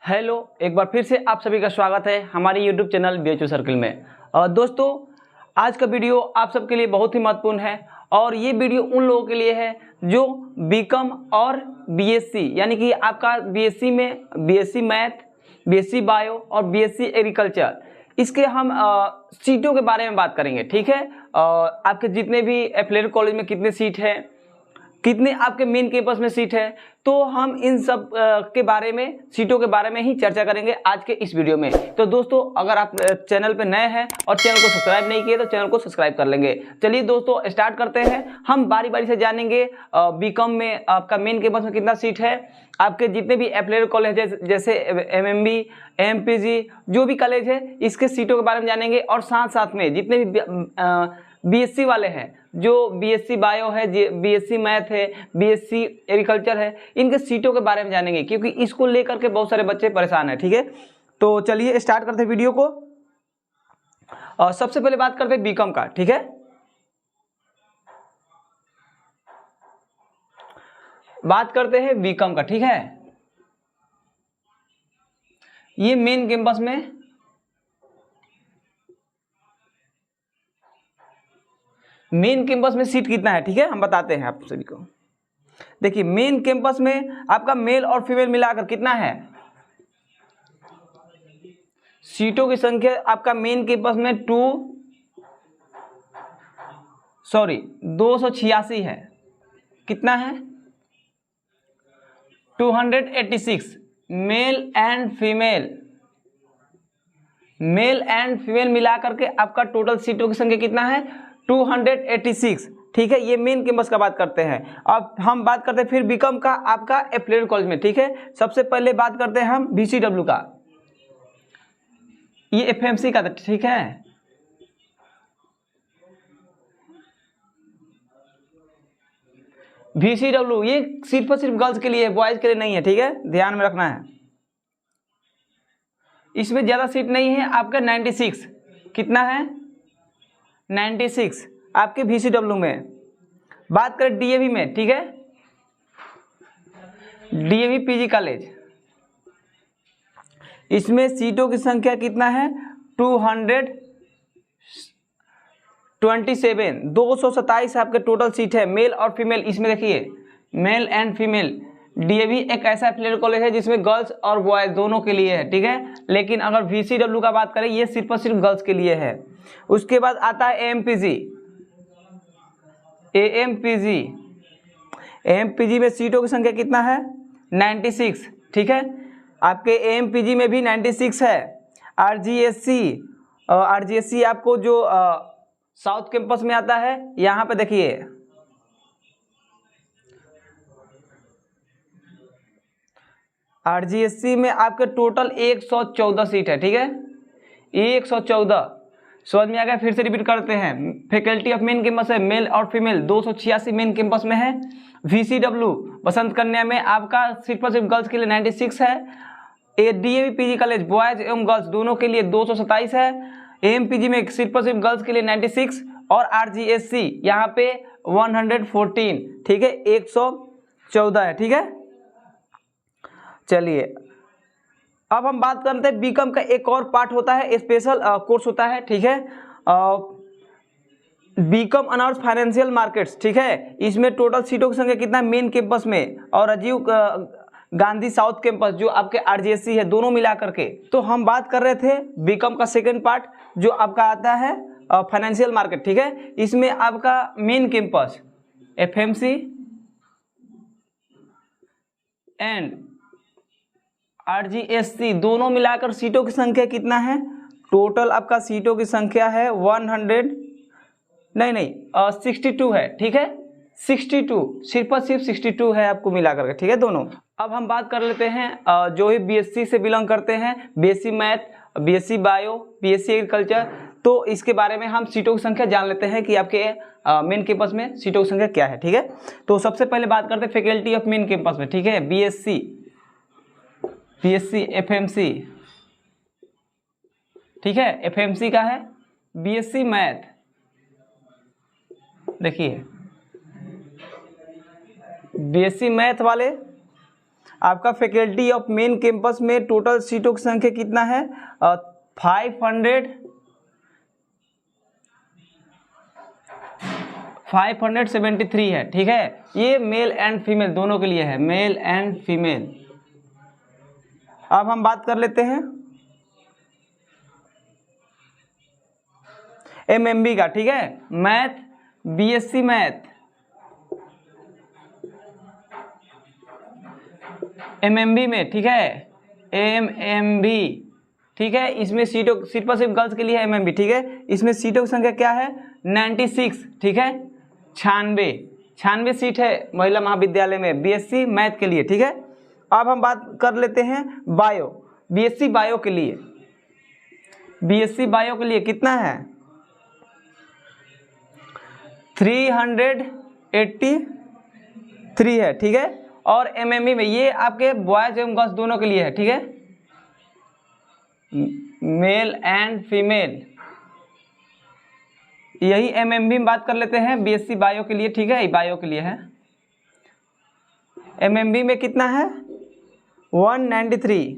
Hello, एक बार फिर से आप सभी का स्वागत है हमारे यूट्यूब चैनल बीएचयू सर्किल में। दोस्तों, आज का वीडियो आप सबके लिए बहुत ही महत्वपूर्ण है और ये वीडियो उन लोगों के लिए है जो बीकॉम और बीएससी यानी कि आपका बीएससी में बीएससी मैथ, बीएससी बायो और बीएससी एग्रीकल्चर, इसके हम सीटों के बारे में बात करेंगे। ठीक है, आपके जितने भी एफिलिएटेड कॉलेज में कितने सीट है, कितने आपके मेन कैंपस में सीट है, तो हम इन सब के बारे में, सीटों के बारे में ही चर्चा करेंगे आज के इस वीडियो में। तो दोस्तों, अगर आप चैनल पे नए हैं और चैनल को सब्सक्राइब नहीं किए तो चैनल को सब्सक्राइब कर लेंगे। चलिए दोस्तों, स्टार्ट करते हैं। हम बारी बारी से जानेंगे बीकॉम में आपका मेन कैंपस में कितना सीट है, आपके जितने भी एफिलिएटेड कॉलेज है जैसे एमएमबी, एमपीजी, जो भी कॉलेज है, इसके सीटों के बारे में जानेंगे। और साथ साथ में जितने भी बीएससी वाले हैं, जो बीएससी बायो है, बीएससी मैथ है, बीएससी एग्रीकल्चर है, इनके सीटों के बारे में जानेंगे क्योंकि इसको लेकर के बहुत सारे बच्चे परेशान हैं। ठीक है, तो चलिए स्टार्ट करते हैं वीडियो को। और सबसे पहले बात करते हैं बीकॉम का। ठीक है, बात करते हैं बीकॉम का। ठीक है, ये मेन कैंपस में सीट कितना है, ठीक है, हम बताते हैं आप सभी को। देखिए, मेन कैंपस में आपका मेल और फीमेल मिलाकर कितना है, सीटों की संख्या आपका मेन कैंपस में 286 है। कितना है? 286 मेल एंड फीमेल मिलाकर के आपका टोटल सीटों की संख्या कितना है? 286। ठीक है, ये मेन कैंपस का बात करते हैं। अब हम बात करते हैं फिर बीकॉम का आपका एफिलिएटेड कॉलेज में। ठीक है, सबसे पहले बात करते हैं हम बीसीडब्ल्यू का। ये एफएमसी का था। ठीक है, बीसीडब्ल्यू ये सिर्फ और सिर्फ गर्ल्स के लिए है, बॉयज के लिए नहीं है। ठीक है, ध्यान में रखना है। इसमें ज्यादा सीट नहीं है, आपका 96। कितना है? 96 आपके बीसीडब्ल्यू में। बात करें डीएवी में। ठीक है, डीएवी पीजी कॉलेज, इसमें सीटों की संख्या कितना है? 227। 227 आपके टोटल सीट है, मेल और फीमेल। इसमें देखिए, मेल एंड फीमेल। डीएवी एक ऐसा एफिलिएटेड कॉलेज है जिसमें गर्ल्स और बॉयज दोनों के लिए है। ठीक है, लेकिन अगर बीसीडब्ल्यू का बात करें, ये सिर्फ और सिर्फ गर्ल्स के लिए है। उसके बाद आता है एएमपीजी में सीटों की संख्या कितना है? 96। ठीक है, आपके एएमपीजी में भी 96 है। आरजीएससी आपको जो साउथ कैंपस में आता है, यहाँ पे देखिए, आरजीएससी में आपके टोटल 114 सीट है। ठीक है, 114। समझ में आ गया? फिर से रिपीट करते हैं। फैकल्टी ऑफ मेन कैंपस है, मेल और फीमेल 286 मेन कैंपस में है। वीसीडब्ल्यू बसंत कन्या में आपका सिर्फ और सिर्फ गर्ल्स के लिए 96 है। डीएवी पीजी कॉलेज बॉयज एवं गर्ल्स दोनों के लिए 227 है। एएमपीजी में सिर्फ और सिर्फ गर्ल्स के लिए 96 और आरजीएससी यहाँ पे 114। ठीक है, 114 है। ठीक है, चलिए अब हम बात करते हैं बीकॉम का एक और पार्ट होता है, स्पेशल कोर्स होता है। ठीक है, बीकॉम ऑनर्स फाइनेंशियल मार्केट्स। ठीक है, इसमें टोटल सीटों की संख्या कितना है मेन कैंपस में और राजीव गांधी साउथ कैंपस जो आपके आरजीएससी है, दोनों मिला करके। तो हम बात कर रहे थे बीकॉम का सेकेंड पार्ट जो आपका आता है फाइनेंशियल मार्केट। ठीक है, इसमें आपका main campus FMC and RGSC दोनों मिलाकर सीटों की संख्या कितना है? टोटल आपका सीटों की संख्या है 62 है। ठीक है, 62, सिर्फ और सिर्फ 62 है आपको मिला करके। ठीक है, दोनों। अब हम बात कर लेते हैं जो ही बीएससी से बिलोंग करते हैं, BSc math, BSc bio, BSc agriculture, तो इसके बारे में हम सीटों की संख्या जान लेते हैं कि आपके मेन कैंपस में सीटों की संख्या क्या है। ठीक है, तो सबसे पहले बात करते हैं फैकल्टी ऑफ मेन कैंपस में। ठीक है, बीएससी एफएमसी। ठीक है, एफएमसी का है। बीएससी मैथ, देखिए बीएससी मैथ वाले आपका फैकल्टी ऑफ मेन कैंपस में टोटल सीटों की संख्या कितना है? 573 है। ठीक है, ये मेल एंड फीमेल दोनों के लिए है, मेल एंड फीमेल। अब हम बात कर लेते हैं एमएमबी का। ठीक है, मैथ, बीएससी मैथ, एमएमबी में। ठीक है, एमएमबी। ठीक है, इसमें सीट पर सिर्फ गर्ल्स के लिए है एमएमबी। ठीक है, इसमें सीटों की संख्या क्या है? 96। ठीक है, 96 सीट है महिला महाविद्यालय में बीएससी मैथ के लिए। ठीक है, अब हम बात कर लेते हैं बायो, बीएससी बायो के लिए। बीएससी बायो के लिए कितना है? 383 है। ठीक है, और एमएमबी में ये आपके बॉयज एवं गर्ल्स दोनों के लिए है। ठीक है, मेल एंड फीमेल। यही एमएमबी में बात कर लेते हैं बीएससी बायो के लिए। ठीक है, बायो के लिए है। एमएमबी में कितना है? 193।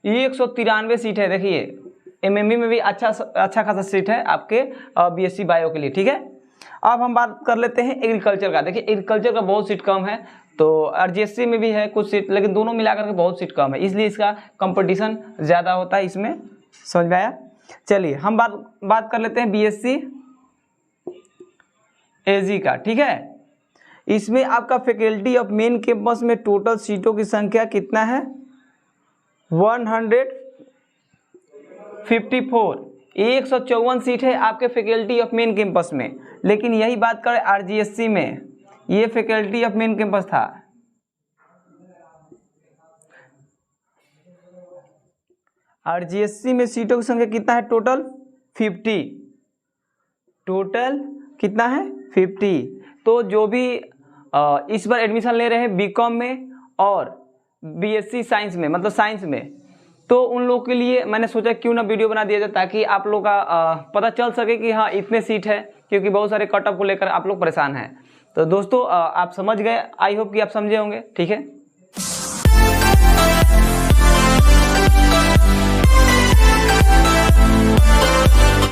ये 193 सीट है। देखिए, एमएमबी में भी अच्छा खासा सीट है आपके बीएससी बायो के लिए। ठीक है, अब हम बात कर लेते हैं एग्रीकल्चर का। देखिए, एग्रीकल्चर का बहुत सीट कम है, तो आरजीएससी में भी है कुछ सीट, लेकिन दोनों मिलाकर के बहुत सीट कम है, इसलिए इसका कंपटीशन ज़्यादा होता है इसमें। समझ में आया? चलिए हम बात कर लेते हैं बीएससी एजी का। ठीक है, इसमें आपका फैकल्टी ऑफ मेन कैंपस में टोटल सीटों की संख्या कितना है? 154। 154 सीट है आपके फैकल्टी ऑफ मेन कैंपस में। लेकिन यही बात करें आरजीएससी में, ये फैकल्टी ऑफ मेन कैंपस था। आरजीएससी में सीटों की संख्या कितना है? टोटल 50। टोटल कितना है? 50। तो जो भी इस बार एडमिशन ले रहे हैं बीकॉम में और बीएससी साइंस में, मतलब साइंस में, तो उन लोगों के लिए मैंने सोचा क्यों ना वीडियो बना दिया जाए, ताकि आप लोग का पता चल सके कि हाँ इतने सीट है, क्योंकि बहुत सारे कट ऑफ को लेकर आप लोग परेशान हैं। तो दोस्तों आप समझ गए, आई होप कि आप समझे होंगे। ठीक है।